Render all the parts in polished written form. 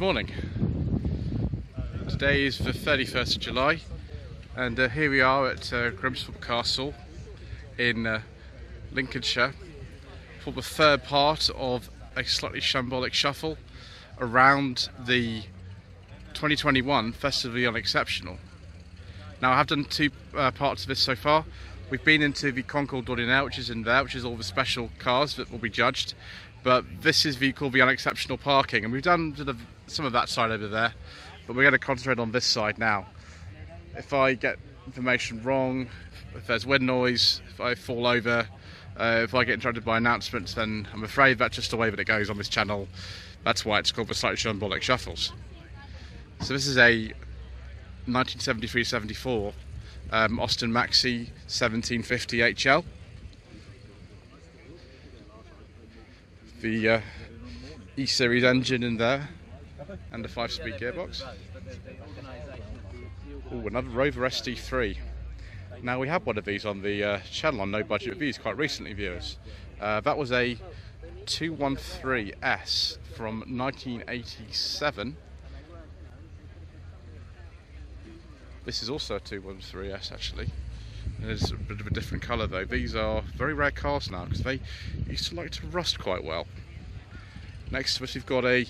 morning. Today is the 31st of July and here we are at Grimsthorpe Castle in Lincolnshire for the third part of a Slightly Shambolic Shuffle around the 2021 Festival of the Unexceptional. Now I have done two parts of this so far. We've been into the Concours d'Ordinaire, which is in there, which is all the special cars that will be judged. But this is called the Unexceptional parking, and we've done some of that side over there, but we're going to concentrate on this side now. If I get information wrong, if there's wind noise, if I fall over, if I get interrupted by announcements, then I'm afraid that's just the way that it goes on this channel. That's why it's called the Slightly Shambolic Shuffles. So this is a 1973-74 Austin Maxi 1750 HL. The E-Series engine in there, and a 5-speed gearbox. Oh, another Rover SD3. Now we had one of these on the channel on No Budget Reviews quite recently, viewers. That was a 213S from 1987. This is also a 213S actually. It's a bit of a different colour though. These are very rare cars now because they used to like to rust quite well. Next to us we've got a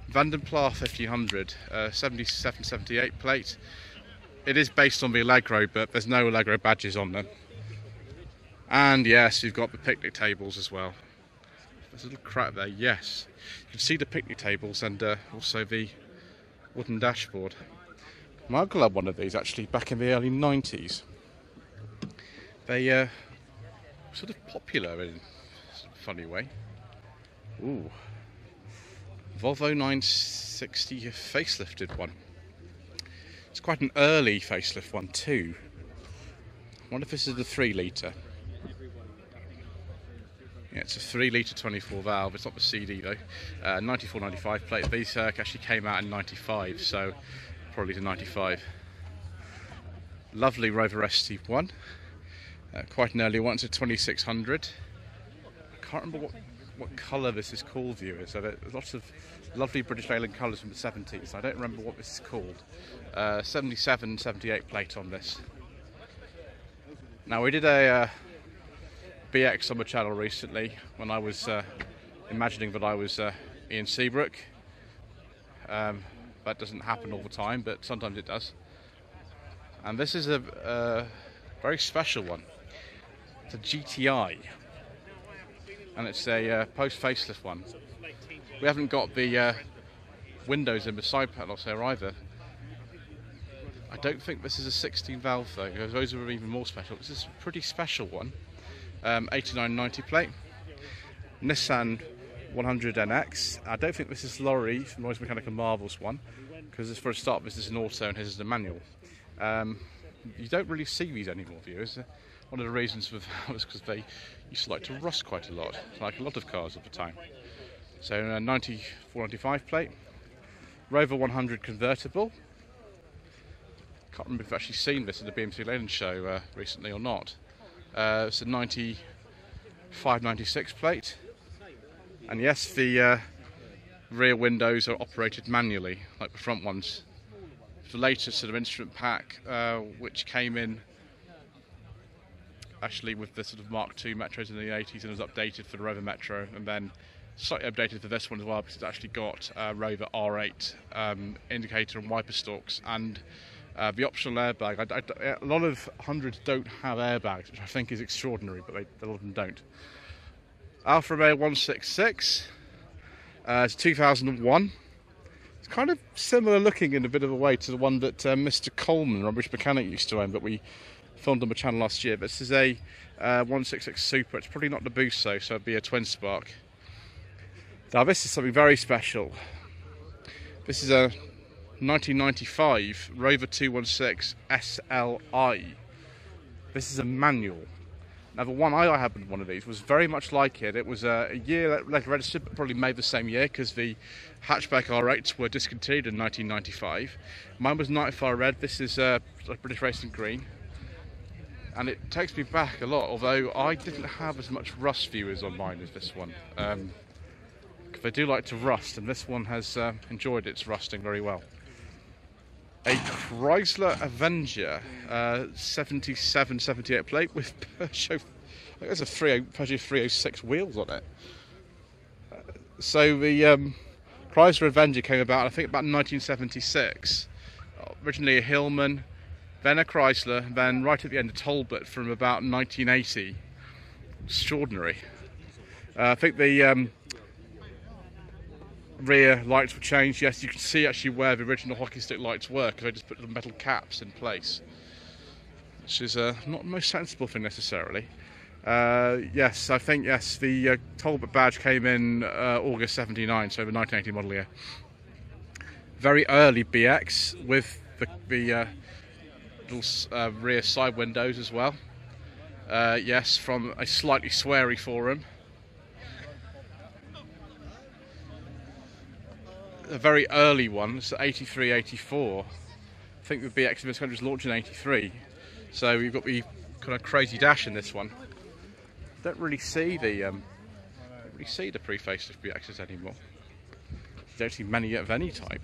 Vanden Plas 1500 77-78 plate. It is based on the Allegro, but there's no Allegro badges on them. And yes, you've got the picnic tables as well. There's a little crack there, yes. You can see the picnic tables and also the wooden dashboard. My uncle had one of these actually back in the early 90s. They sort of popular in a funny way. Ooh, Volvo 960 facelifted one. It's quite an early facelift one too. I wonder if this is the 3 litre. Yeah, it's a 3 litre 24 valve. It's not the CD though. 94-95 plate. These actually came out in 95, so probably to 95. Lovely Rover SD1. Quite an early one, it's a 2600. I can't remember what colour this is called, viewers. So there's lots of lovely British Leyland colours from the 70s. I don't remember what this is called. 77-78 plate on this. Now we did a BX on the channel recently when I was imagining that I was Ian Seabrook. That doesn't happen all the time, but sometimes it does. And this is a very special one. It's a GTI, and it's a post-facelift one. We haven't got the windows in the side panels here either. I don't think this is a 16 valve though, because those are even more special. This is a pretty special one. 89-90 plate. Nissan 100NX. I don't think this is Laurie from Lloyd's Mechanical Marvels one, because for a start this is an auto and his is a manual. You don't really see these anymore, viewers. One of the reasons for that was because they used to like to rust quite a lot, like a lot of cars at the time. So 94-95 plate. Rover 100 convertible. Can't remember if I've actually seen this at the BMW Leyland show recently or not. It's a 95-96 plate. And yes, the rear windows are operated manually, like the front ones. The latest sort of instrument pack, which came in actually with the sort of Mark II Metros in the 80s and was updated for the Rover Metro, and then slightly updated for this one as well because it's actually got Rover R8 indicator and wiper stalks and the optional airbag. A lot of hundreds don't have airbags, which I think is extraordinary, but a lot of them don't. Alfa Romeo 166, it's 2001. It's kind of similar looking in a bit of a way to the one that Mr Coleman, Rubbish Mechanic, used to own, but we filmed on the channel last year. But this is a 166 Super. It's probably not the boost though, so it'd be a twin spark. Now this is something very special. This is a 1995 Rover 216 SLI. This is a manual. Now the one I had one of these was very much like it. It was a year later registered, but probably made the same year because the hatchback R8s were discontinued in 1995. Mine was Nightfire Red. This is like British Racing Green. And it takes me back a lot, although I didn't have as much rust viewers on mine as this one. They do like to rust, and this one has enjoyed its rusting very well. A Chrysler Avenger, 77, 78 plate with Peugeot. I think there's a Peugeot 306 wheels on it. So the Chrysler Avenger came about, I think, about 1976. Originally a Hillman, then a Chrysler, then right at the end a Talbot from about 1980. Extraordinary. I think the rear lights were changed. Yes, you can see actually where the original hockey stick lights were, because I just put the metal caps in place, which is not the most sensible thing necessarily. Yes, I think, yes, the Talbot badge came in August 79, so the 1980 model year. Very early BX with the little rear side windows as well. Yes, from a slightly sweary forum. A very early one, it's 83, 84. I think the BX in this country was launched in 83. So you've got the kind of crazy dash in this one. Don't really see the pre-facelift BXs anymore. You don't see many of any type.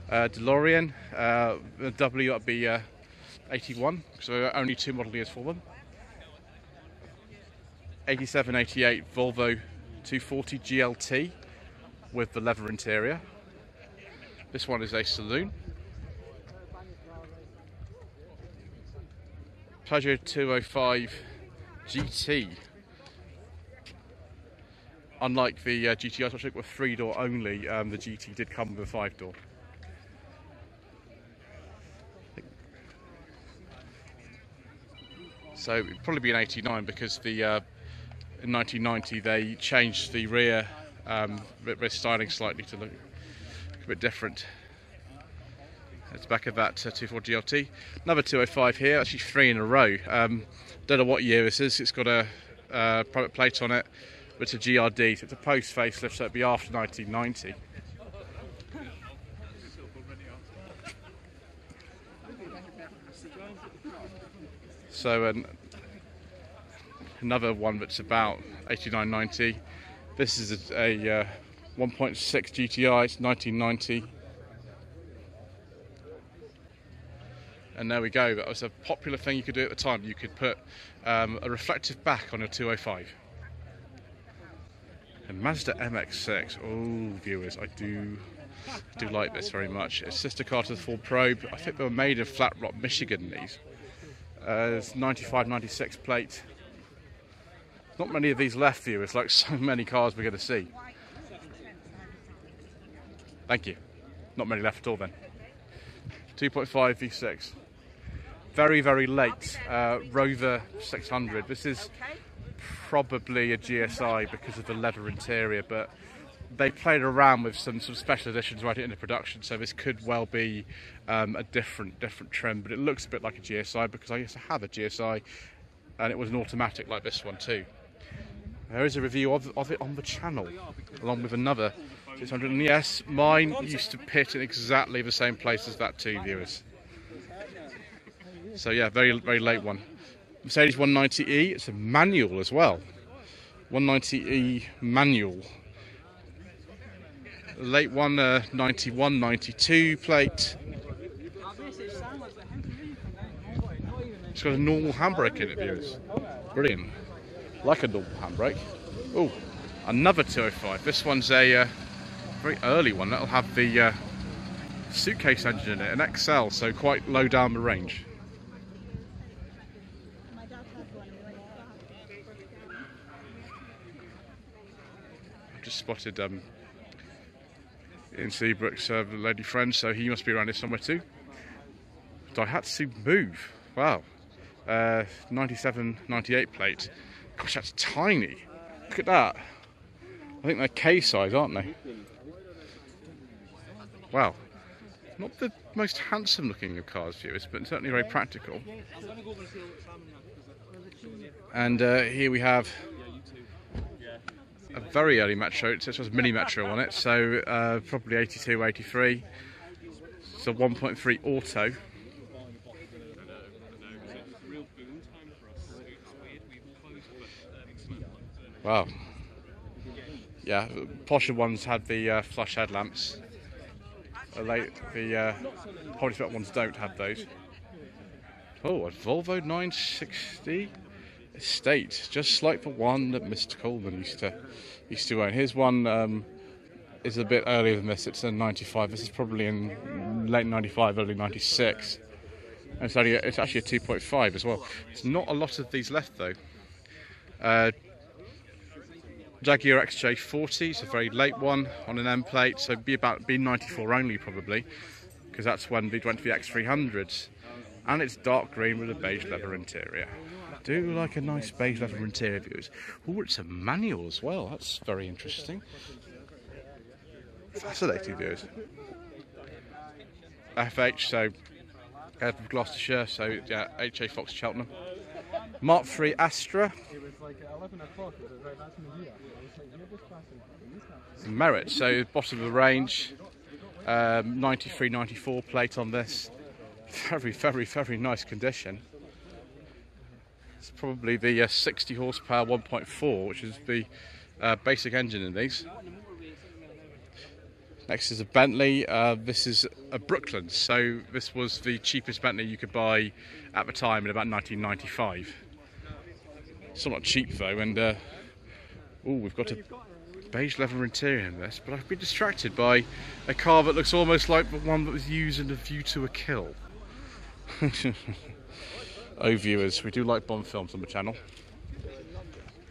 DeLorean, the W would be 81, so only 2 model years for them. 87, 88 Volvo 240 GLT with the leather interior. This one is a saloon. Peugeot 205 GT. Unlike the GTIs, which were 3-door only, the GT did come with a 5-door. So it'd probably be an 89, because the in 1990 they changed the rear styling slightly to look a bit different. It's back of that 240 GLT. Another 205 here, actually 3 in a row. Don't know what year this is. It's got a private plate on it, but it's a GRD, so it's a post facelift, so it'd be after 1990. So another one that's about 89, 90. This is a 1.6 GTI, it's 1990. And there we go, that was a popular thing you could do at the time. You could put a reflective back on your 205. And Mazda MX-6, oh viewers, I do like this very much. It's sister car to the Ford Probe. I think they were made in Flat Rock, Michigan, these. It's 95, 96 plate. Not many of these left, viewers, like so many cars we're going to see. Thank you. Not many left at all then. 2.5 V6. Very, very late Rover 600. This is probably a GSI because of the leather interior, but they played around with some sort of special editions right into production, so this could well be a different trim, but it looks a bit like a GSI because I used to have a GSI and it was an automatic like this one too. There is a review of it on the channel, along with another 600, and yes, mine used to pit in exactly the same place as that too, viewers. So yeah, very, very late one. Mercedes 190E, it's a manual as well. 190E manual. Late one, 91, 92 plate. It's got a normal handbrake in it, viewers. Brilliant. Like a normal handbrake. Oh, another 205. This one's a very early one. That'll have the suitcase engine in it, an XL, so quite low down the range. I've just spotted in Seabrook's lady friend, so he must be around here somewhere too. Daihatsu Move. Wow. 97, 98 plate. Gosh, that's tiny. Look at that. I think they're K size, aren't they? Wow. Not the most handsome looking of cars, viewers, but certainly very practical. And here we have a very early Metro. It says it was Mini Metro on it, so probably 82, 83. So 1.3 auto. Wow. Yeah, the posher ones had the flush headlamps. The probably spec ones don't have those. Oh, a Volvo 960 Estate, just like the one that Mr. Coleman used to own. Here's one is a bit earlier than this. It's a 95. This is probably in late 95, early 96. And it's actually a 2.5 as well. There's not a lot of these left though. Jaguar Xj40 is a very late one on an M plate, so be 94 only probably, because that's when we went to the X300s. And it's dark green with a beige leather interior. I do like a nice beige leather interior, viewers. Oh, it's a manual as well. That's very interesting. Fascinating, viewers. FH, so from Gloucestershire, so yeah, HA Fox Cheltenham. Mark III Astra. Merit, so bottom of the range. 93, 94 plate on this. Very, very, very nice condition. It's probably the 60 horsepower 1.4, which is the basic engine in these. Next is a Bentley. This is a Brooklyn, so this was the cheapest Bentley you could buy at the time in about 1995. Still not cheap though, and oh, we've got a beige leather interior in this, but I've been distracted by a car that looks almost like the one that was used in A View to a Kill. Oh viewers, we do like Bond films on the channel.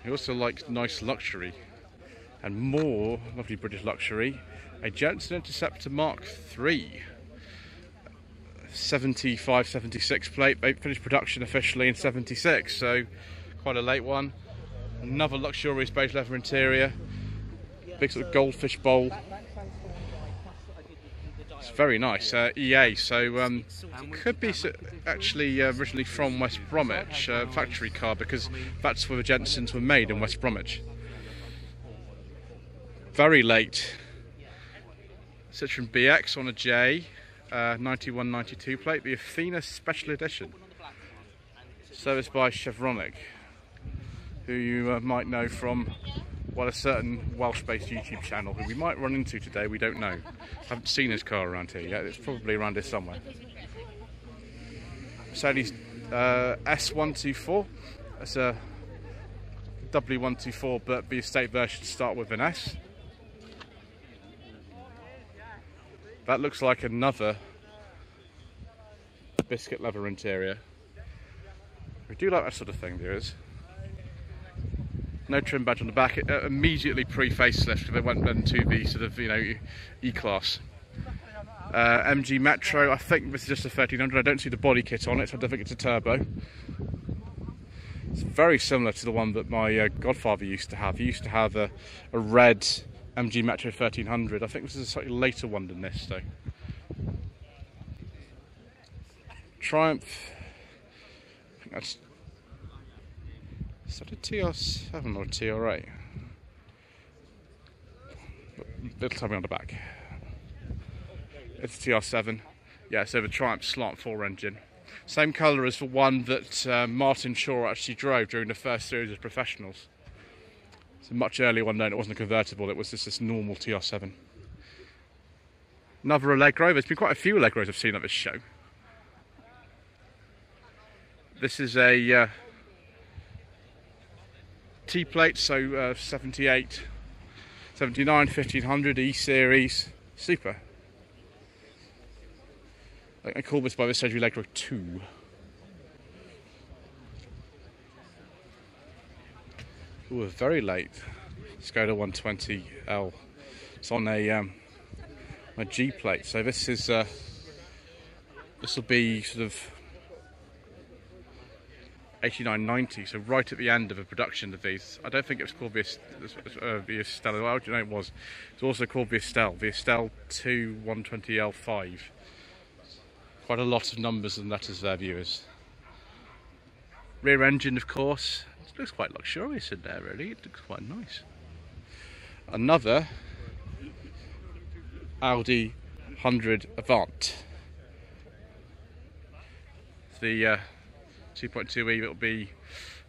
We also like nice luxury, and more lovely British luxury. A Jensen Interceptor Mark III, 75, 76 plate. They finished production officially in 76, so quite a late one. Another luxurious beige leather interior, big sort of goldfish bowl. It's very nice. EA, so could be actually originally from West Bromwich, factory car, because that's where the Jensens were made, in West Bromwich. Very late. Citroen BX on a J, 91-92 plate, the Athena Special Edition, serviced by Chevronic, who you might know from, well, a certain Welsh-based YouTube channel who we might run into today, we don't know. I haven't seen his car around here yet, it's probably around here somewhere. Mercedes S124, that's a W124, but the estate version start with an S. That looks like another biscuit leather interior. We do like that sort of thing, viewers. No trim badge on the back. It immediately pre-facelift because they went into the sort of, you know, E-Class. MG Metro, I think this is just a 1300. I don't see the body kit on it, so I don't think it's a turbo. It's very similar to the one that my godfather used to have. He used to have a red MG Metro 1300. I think this is a slightly later one than this, though. Triumph. I think that's. Is that a TR7 or a TR8? It'll tell me on the back. It's a TR7. Yeah, so the Triumph Slant 4 engine. Same colour as the one that Martin Shaw actually drove during the first series of professionals. It's a much earlier one known. It wasn't a convertible, it was just this normal TR7. Another Allegro. There's been quite a few Allegros I've seen at this show. This is a T-plate, so 78, 79, 1500 E-Series. Super. I call this by this stage Allegro 2. Ooh, very late Skoda 120L. It's on a G plate, so this is this will be sort of 89, 90, so right at the end of the production of these. I don't think it was called the Stellar. Well, you know it was. It's also called the Estelle 2 120L5. Quite a lot of numbers and letters there, viewers. Rear engine, of course. It looks quite luxurious in there, really. It looks quite nice. Another Audi 100 Avant. The 2.2E, it'll be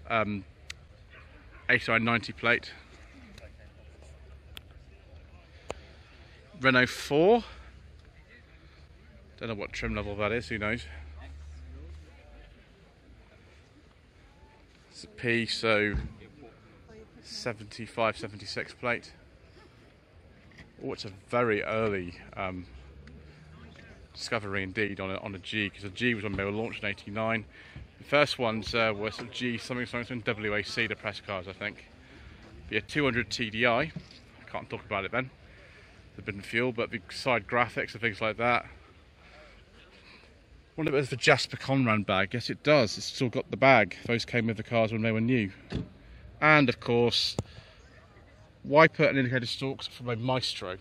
8990 plate. Renault 4. Don't know what trim level that is, who knows. It's a P, so 75, 76 plate. Oh, it's a very early discovery indeed on a G, because the G was when they were launched in '89. The first ones were sort of G, something WAC, the press cars, I think. Be a 200 TDI. I can't talk about it then. The bit and fuel, but the side graphics and things like that. I wonder if it has the Jasper Conran bag. Yes, it does. It's still got the bag. Those came with the cars when they were new. And of course, wiper and indicator stalks from a Maestro.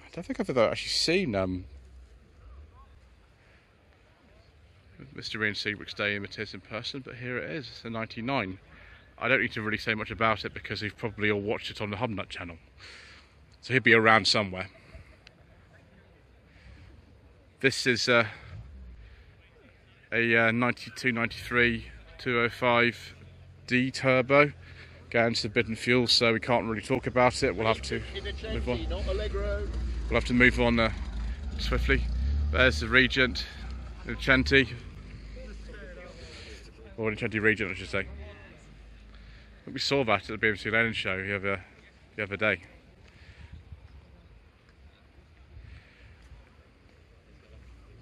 I don't think I've ever actually seen Mr. Ian Seabrook's day in person, but here it is. It's a 99. I don't need to really say much about it because you've probably all watched it on the Hubnut channel. So he'll be around somewhere. This is a 92, 93, 205D turbo. Going to the bid and fuel, so we can't really talk about it. We'll have to move on. We'll have to move on swiftly. There's the Regent, the Centi, or the Centi Regent, I should say. I think we saw that at the BBC Leyland show the other day.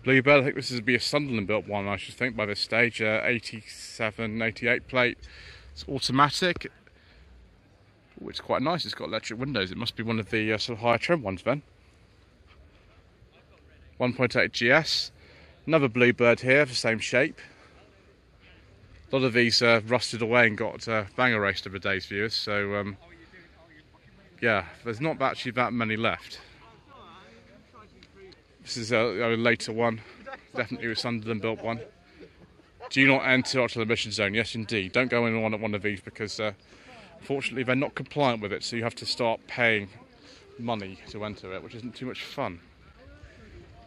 Bluebird, I think this would be a Sunderland built one, I should think, by this stage. 87, 88 plate. It's automatic. Ooh, it's quite nice. It's got electric windows. It must be one of the sort of higher trim ones then. 1.8 GS. Another Bluebird here, the same shape. A lot of these rusted away and got bang erased over days, viewers. So yeah, there's not actually that many left. This is a later one. Definitely a Sunderland built one. Do not enter onto the emission zone. Yes, indeed. Don't go in on one of these because fortunately they're not compliant with it, so you have to start paying money to enter it, which isn't too much fun.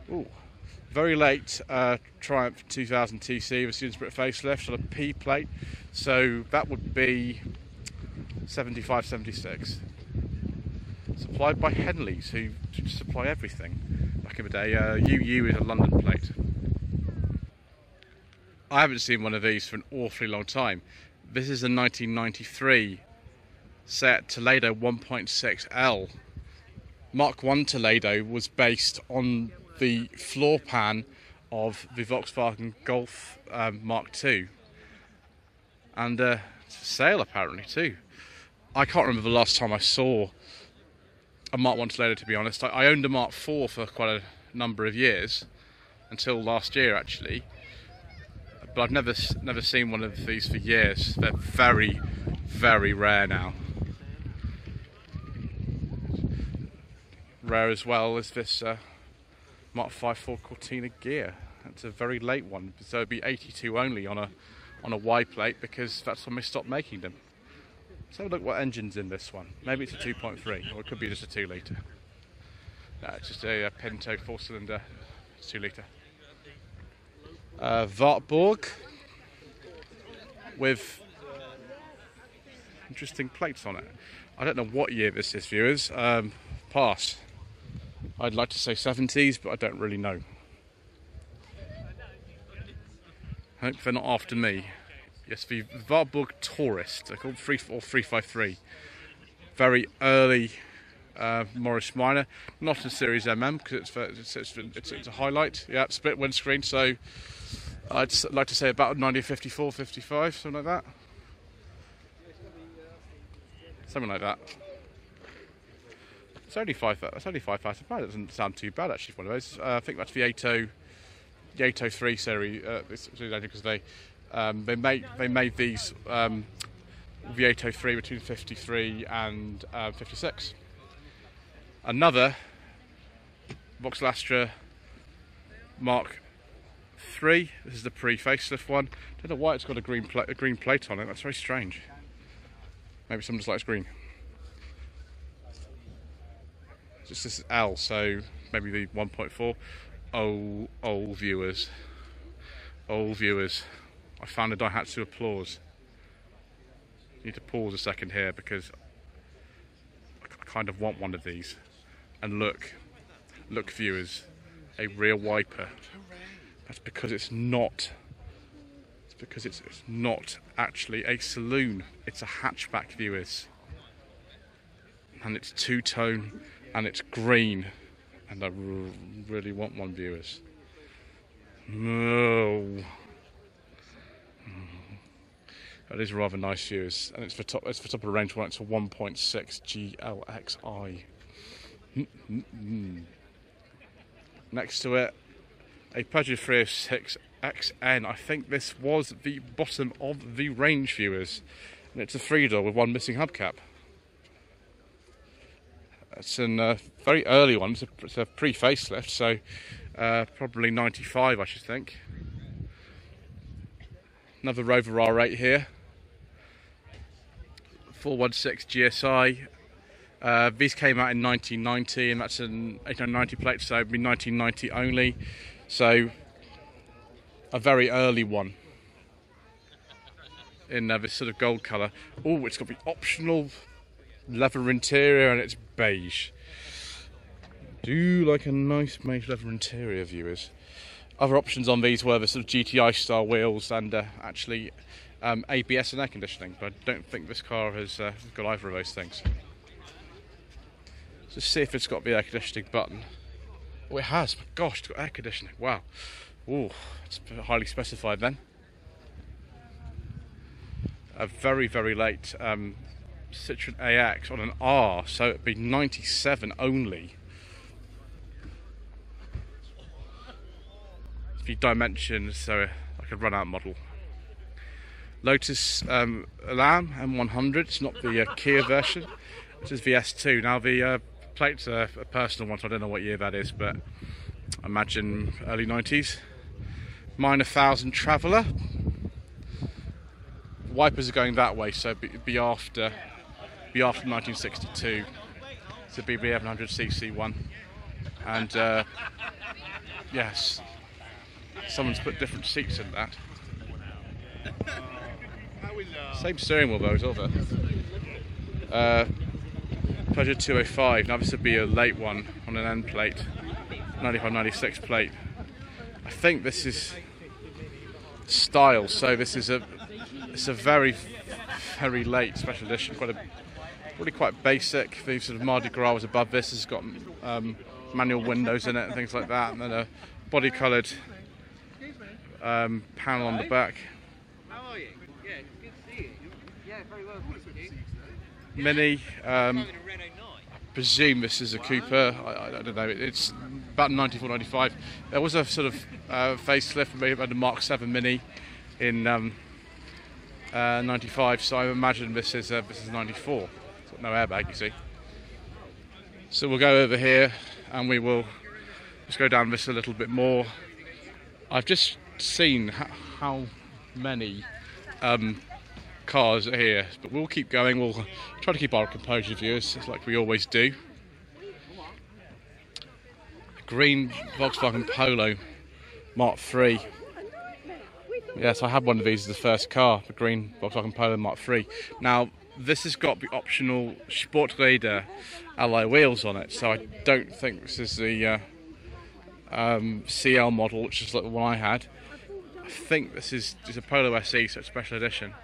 Ooh, very late Triumph 2000 TC with Student Spirit facelift on a P plate, so that would be 75, 76. Supplied by Henleys, who supply everything back in the day. UU is a London plate. I haven't seen one of these for an awfully long time. This is a 1993 Seat Toledo 1.6L. Mark I Toledo was based on the floor pan of the Volkswagen Golf Mark II. And it's for sale apparently too. I can't remember the last time I saw a Mark I Toledo, to be honest. I owned a Mark IV for quite a number of years, until last year actually. But I've never seen one of these for years. They're very, very rare now. Rare as well as this Mark V Ford Cortina gear. That's a very late one, so it'd be 82 only on a Y plate because that's when they stopped making them. Let's have a look what engine's in this one. Maybe it's a 2.3, or it could be just a 2 litre. No, it's just a Pinto 4-cylinder 2 litre. Wartburg with interesting plates on it. I don't know what year this is, viewers. Pass. I'd like to say 70s, but I don't really know. Hope they're not after me. Yes, the Wartburg Tourist. They're called 353. Very early Morris Minor. Not a Series MM because it's a highlight. Yeah, split windscreen. So I'd like to say about 1954, 55, something like that. Something like that. It's only 5,000 pounds. It doesn't sound too bad actually for one of those. I think that's the 803 series because they made these the 803 between 53 and 56. Another Vauxhall Astra Mark III. This is the pre-facelift one. Don't know why it's got a green plate on it. That's very strange. Maybe someone just likes green. Just this is L, so maybe the 1.4. Old viewers. Old viewers. I found a Daihatsu applause. Need to pause a second here because I kind of want one of these. And look viewers, a rear wiper. That's because it's not. It's because it's not actually a saloon. It's a hatchback, viewers. And it's two-tone and it's green. And I really want one, viewers. No. That is rather nice, viewers, and it's for top of the range one. It's a 1.6 GLXI. Next to it, a Peugeot 306 XN. I think this was the bottom of the range, viewers, and it's a 3-door with one missing hubcap. It's a very early one. It's a pre-facelift, so probably 95, I should think. Another Rover R8 here. 416 GSI. These came out in 1990, and that's an 890 plate, so it'd be 1990 only. So a very early one in this sort of gold colour. Oh, it's got the optional leather interior, and it's beige. Do like a nice beige leather interior, viewers. Other options on these were the sort of GTI style wheels and actually ABS and air conditioning, but I don't think this car has got either of those things. Let's see if it's got the air conditioning button. Oh, it has. My gosh, it's got air conditioning. Wow. Oh, it's highly specified then. A very, very late Citroen AX on an R, so it'd be 97 only. The dimensions, so like a run-out model. Lotus Elan M100. It's not the Kia version. This is the S2. Now the plates are a personal one, so I don't know what year that is, but I imagine early 90s. Mine 1000 Traveller. Wipers are going that way, so be after 1962. It's a BB 700cc one, and yes, someone's put different seats in that. Same steering wheel though as well there. Peugeot 205. Now this would be a late one on an N plate, 95-96 plate. I think this is style, so this is it's a very, very late special edition. Really quite basic. The sort of Mardi Gras was above this. It's got manual windows in it and things like that, and then a body coloured panel on the back. How are you? Yeah, good to see you. Yeah, very well, thank you. Mini. I presume this is a Cooper. I don't know. It's about 94, 95. There was a sort of facelift, maybe had a Mark 7 Mini in 95. So I imagine this is 94. It's got no airbag, you see. So we'll go over here and we will just go down this a little bit more. I've just seen how many cars are here, but we'll keep going. We'll try to keep our composure, viewers, like we always do. Green Volkswagen Polo Mark III. Yes, I had one of these as the first car, the green Volkswagen Polo Mark III. Now this has got the optional Sporträder alloy wheels on it, so I don't think this is the CL model, which is like the one I had. I think this is a Polo SE, so it's special edition.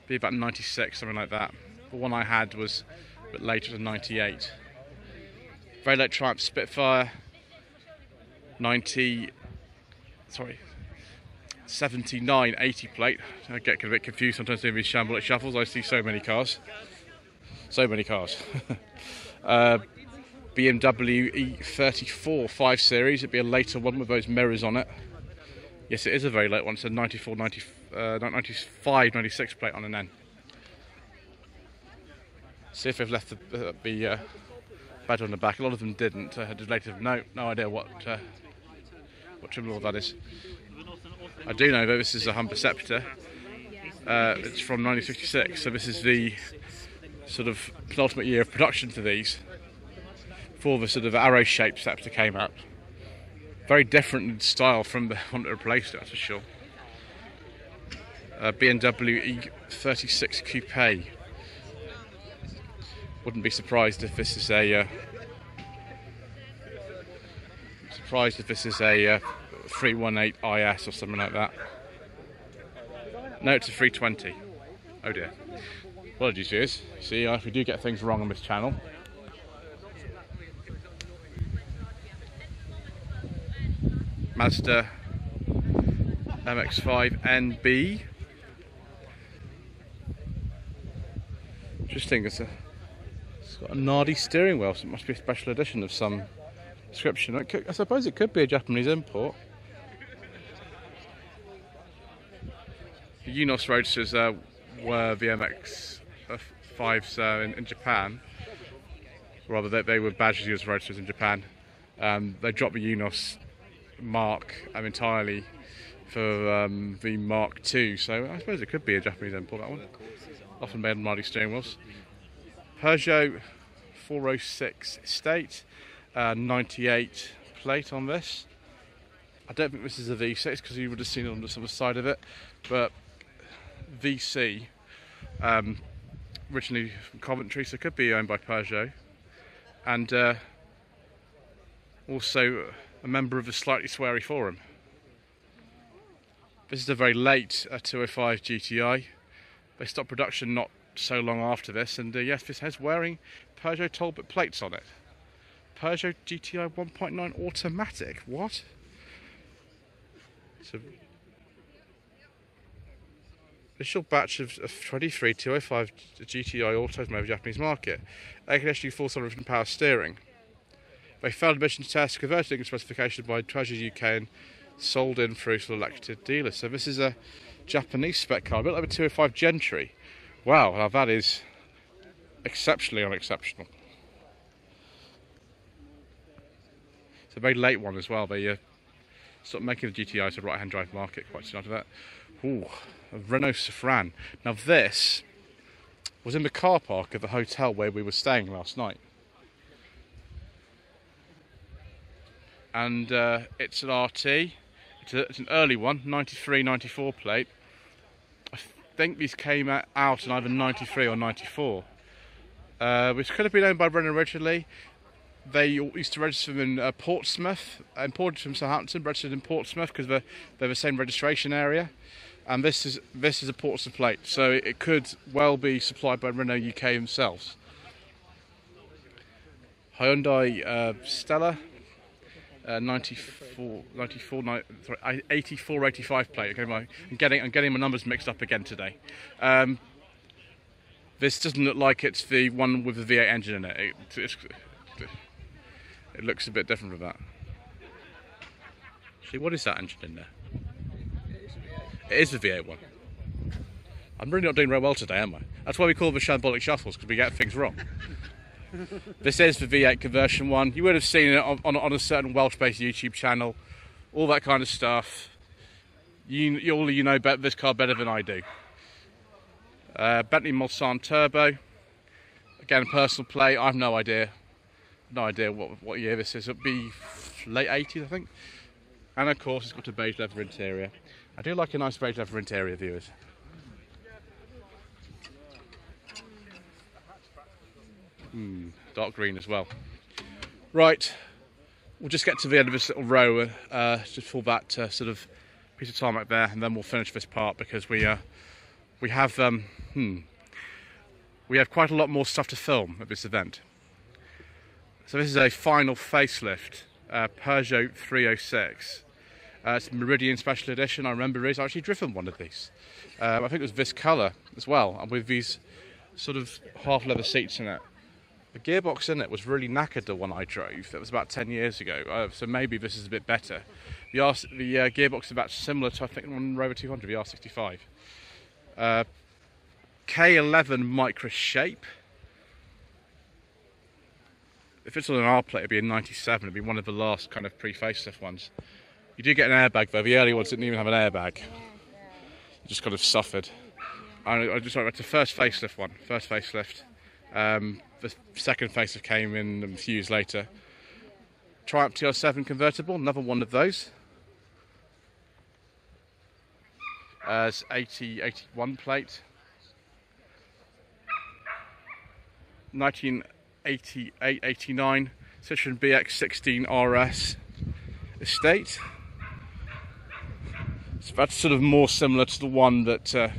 Be about 96, something like that. The one I had was a bit later than 98. Very late Triumph Spitfire. 79 80 plate. I get a bit confused sometimes doing these shambolic shuffles. I see so many cars. So many cars. BMW E34 5 Series. It'd be a later one with those mirrors on it. Yes, it is a very late one. It's a 94, 95, 96 plate on an N. See if they've left the badge on the back. A lot of them didn't. I had later no idea what trim level that is. I do know that this is a Humber Scepter. It's from 1966, so this is the sort of penultimate year of production for these. Before the sort of arrow-shaped Scepter came out. Very different in style from the one that replaced it, that's for sure. BMW E36 Coupe. Wouldn't be surprised if this is a 318 IS or something like that. No, it's a 320. Oh dear. Apologies, viewers. See, if we do get things wrong on this channel. Mazda MX-5 NB. Interesting, it's got a Nardi steering wheel, so it must be a special edition of some description. I suppose it could be a Japanese import. The Unos Roadsters were the MX-5s in Japan. Rather, they were badged as Roadsters in Japan. They dropped the Unos mark entirely for the Mark II, so I suppose it could be a Japanese import, that one. Often made on Nardi steering wheels. Peugeot 406 Estate, 98 plate on this. I don't think this is a V6 because you would have seen it on the other side of it, but VC, originally from Coventry, so it could be owned by Peugeot, and also a member of the Slightly Sweary Forum. This is a very late 205 GTI. They stopped production not so long after this, and yes, this has wearing Peugeot Talbot plates on it. Peugeot GTI 1.9 automatic. What? So, initial batch of 23 205 GTI autos made for the Japanese market. Air conditioning, full solid power steering. They failed emissions tests, converted into specification by Treasure UK and sold in through selected dealers. So this is a Japanese spec car, a bit like a 205 Gentry. Wow, now that is exceptionally unexceptional. It's a very late one as well. They started making the GTIs a right-hand drive market quite soon after that. Ooh, a Renault Safran. Now this was in the car park of the hotel where we were staying last night. And it's an RT. It's an early one, 93, 94 plate. I think these came out in either 93 or 94. Which could have been owned by Renault originally. They used to register them in Portsmouth, imported from Southampton, registered in Portsmouth because they're the same registration area. And this is a Portsmouth plate, so it could well be supplied by Renault UK themselves. Hyundai Stellar. 84, 85 plate. Okay, I'm getting my numbers mixed up again today. This doesn't look like it's the one with the V8 engine in it. It looks a bit different from that. See, what is that engine in there? It is the V8 one. I'm really not doing very well today, am I? That's why we call them Shambolic Shuffles, because we get things wrong. This is the V8 conversion one. You would have seen it on a certain Welsh-based YouTube channel, all that kind of stuff. You know this car better than I do. Bentley Mulsanne Turbo. Again, personal play. I have no idea. No idea what year this is. It'll be late 80s, I think. And of course, it's got a beige leather interior. I do like a nice beige leather interior, viewers. Dark green as well. Right, we'll just get to the end of this little row, just pull that sort of piece of tarmac there, and then we'll finish this part because we have quite a lot more stuff to film at this event. So this is a final facelift Peugeot 306. It's Meridian Special Edition. I remember I've actually driven one of these. I think it was this colour as well, and with these sort of half leather seats in it. The gearbox in it was really knackered, the one I drove. That was about 10 years ago, so maybe this is a bit better. The gearbox is about similar to, I think, on Rover 200, the R65. K11 micro shape. If it's on an R plate, it'd be a 97. It'd be one of the last kind of pre-facelift ones. You do get an airbag though. The early ones didn't even have an airbag. You just kind of suffered. I just went to the first facelift one. First facelift. The second facelift came in a few years later. Triumph TR7 convertible, another one of those. It's 81 plate. 1988-89 Citroen BX16 RS estate. So that's sort of more similar to the one that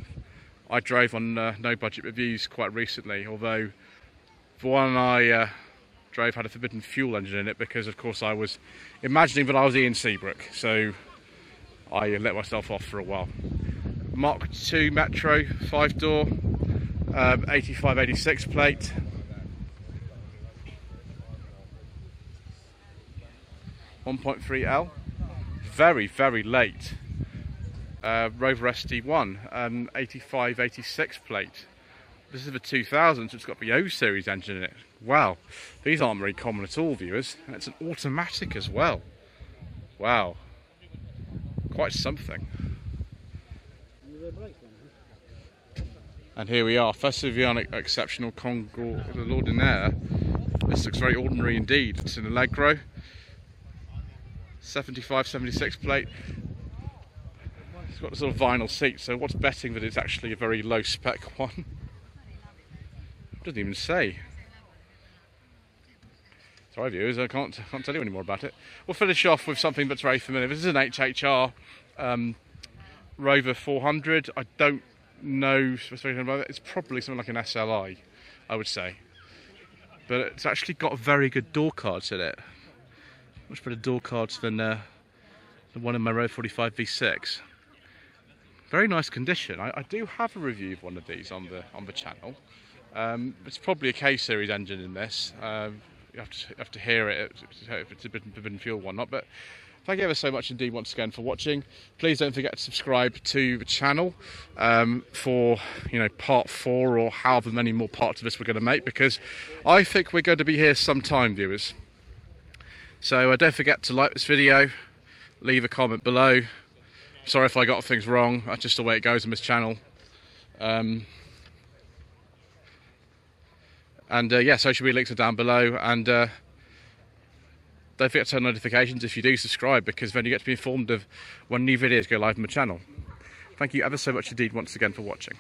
I drove on No Budget Reviews quite recently, although the one I drove had a forbidden fuel engine in it because of course I was imagining that I was Ian Seabrook, so I let myself off for a while. Mark II Metro 5-door, 85-86 plate. .3L, very, very late. Rover SD1, 85-86 plate. This is the 2000, so it's got the O series engine in it. Wow, these aren't very common at all, viewers. And it's an automatic as well. Wow, quite something. And here we are, first of the Unexceptional Congo L'Ordinaire. This looks very ordinary indeed. It's an Allegro, 75-76 plate. It's got a sort of vinyl seat, so what's betting that it's actually a very low spec one? Doesn't even say. Sorry viewers, I can't tell you any more about it. We'll finish off with something that's very familiar. This is an HHR Rover 400. I don't know about it. It's probably something like an SLI, I would say. But it's actually got very good door cards in it. Much better door cards than the one in my Rover 45 V6. Very nice condition. I do have a review of one of these on the channel. It's probably a K series engine in this. You have to hear it if it's a forbidden fuel one, not. But thank you ever so much indeed once again for watching. Please don't forget to subscribe to the channel for part 4 or however many more parts of this we're going to make, because I think we're going to be here sometime, viewers. So don't forget to like this video, leave a comment below. Sorry if I got things wrong, that's just the way it goes on this channel. Yeah, social media links are down below, and don't forget to turn notifications if you do subscribe, because then you get to be informed of when new videos go live on the channel. Thank you ever so much indeed once again for watching.